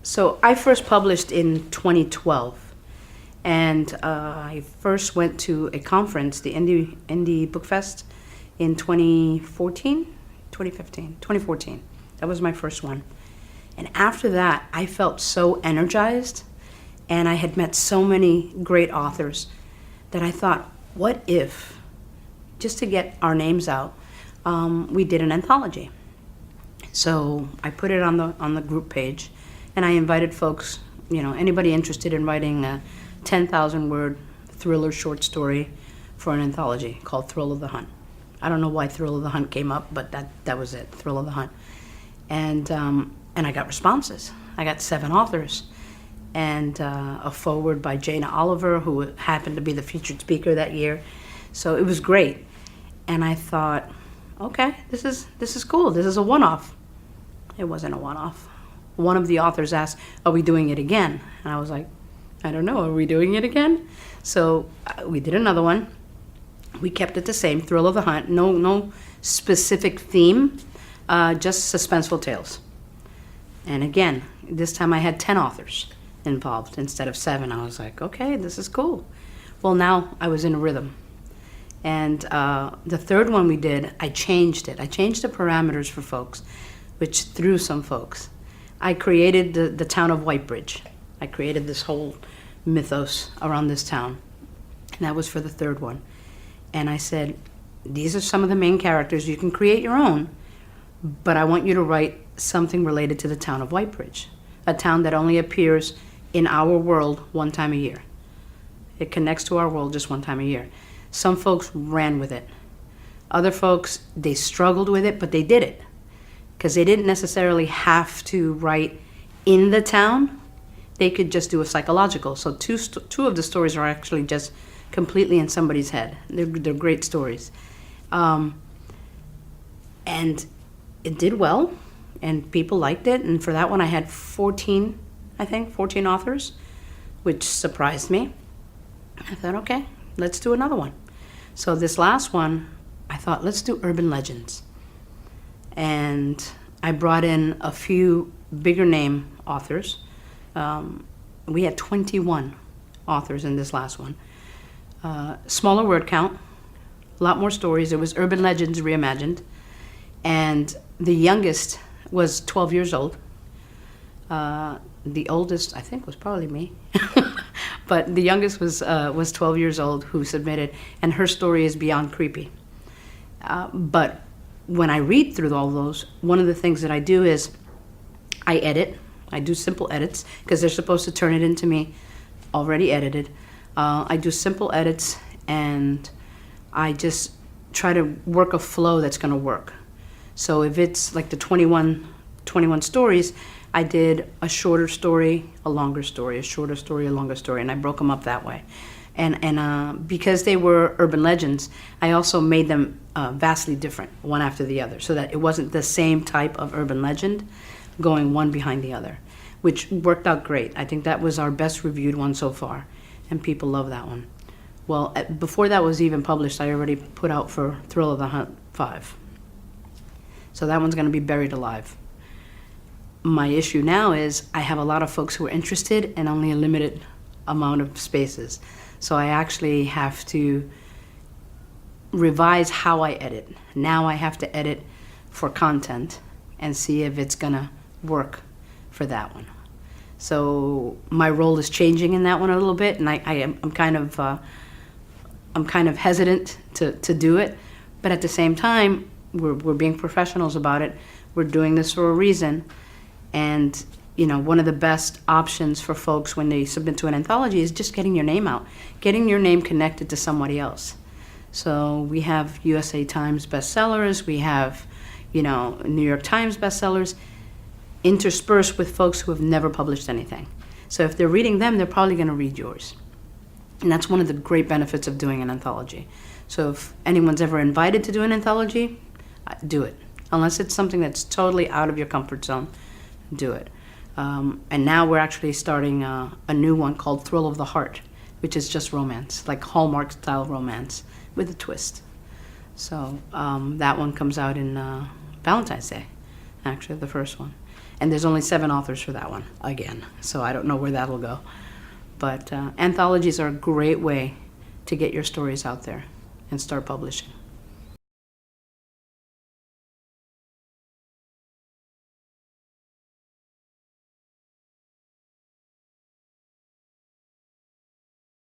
So I first published in 2012, and I first went to a conference, the Indie Book Fest, in 2014, 2015, 2014. That was my first one. And after that, I felt so energized, and I had met so many great authors that I thought, what if, just to get our names out, we did an anthology. So I put it on the group page, and I invited folks, anybody interested in writing a 10,000-word thriller short story for an anthology called Thrill of the Hunt. I don't know why Thrill of the Hunt came up, but that was it, Thrill of the Hunt. And I got responses. I got 7 authors, and a foreword by Jana Oliver, who happened to be the featured speaker that year. So it was great. And I thought, okay, this is cool. This is a one-off. It wasn't a one-off. One of the authors asked, are we doing it again? And I was like, I don't know, are we doing it again? So we did another one. We kept it the same, Thrill of the Hunt. No specific theme, just suspenseful tales. And again, this time I had 10 authors involved instead of 7. I was like, okay, this is cool. Well, now I was in a rhythm. And the third one we did, I changed it. I changed the parameters for folks, which threw some folks. I created the town of Whitebridge. I created this whole mythos around this town. And that was for the third one. And I said, these are some of the main characters. You can create your own, but I want you to write something related to the town of Whitebridge, a town that only appears in our world one time a year. It connects to our world just one time a year. Some folks ran with it. Other folks, they struggled with it, but they did it because they didn't necessarily have to write in the town. They could just do a psychological. So two of the stories are actually just completely in somebody's head. They're great stories. And it did well, and people liked it. And for that one, I had 14 authors, which surprised me. I thought, okay, let's do another one. So this last one, I thought, let's do urban legends. And I brought in a few bigger name authors. We had 21 authors in this last one. Smaller word count, a lot more stories. It was urban legends reimagined. And the youngest was 12 years old. The oldest, I think, was probably me. But the youngest was 12 years old who submitted, and her story is beyond creepy. But when I read through all those, one of the things that I do is I edit. I do simple edits because they're supposed to turn it into me already edited. I do simple edits, and I just try to work a flow that's going to work. So if it's like the 21 stories, I did a shorter story, a longer story, a shorter story, a longer story, and I broke them up that way. And because they were urban legends, I also made them vastly different, one after the other, so that it wasn't the same type of urban legend going one behind the other, which worked out great. I think that was our best reviewed one so far, and people love that one. Well, before that was even published, I already put out for Thrill of the Hunt 5. So that one's going to be buried alive. My issue now is I have a lot of folks who are interested and only a limited amount of spaces. So I actually have to revise how I edit. Now I have to edit for content and see if it's going to work for that one. So my role is changing in that one a little bit, and I'm kind of hesitant to do it, but at the same time, we're being professionals about it. We're doing this for a reason, and one of the best options for folks when they submit to an anthology is just getting your name out, getting your name connected to somebody else. So we have USA Times bestsellers, we have New York Times bestsellers, interspersed with folks who have never published anything. So if they're reading them, they're probably going to read yours. And that's one of the great benefits of doing an anthology. So if anyone's ever invited to do an anthology, do it. Unless it's something that's totally out of your comfort zone, do it. And now we're actually starting a new one called Thrill of the Heart, which is just romance, like Hallmark-style romance with a twist. So that one comes out in Valentine's Day, actually, the first one. And there's only 7 authors for that one, again. So I don't know where that'll go. But anthologies are a great way to get your stories out there and start publishing.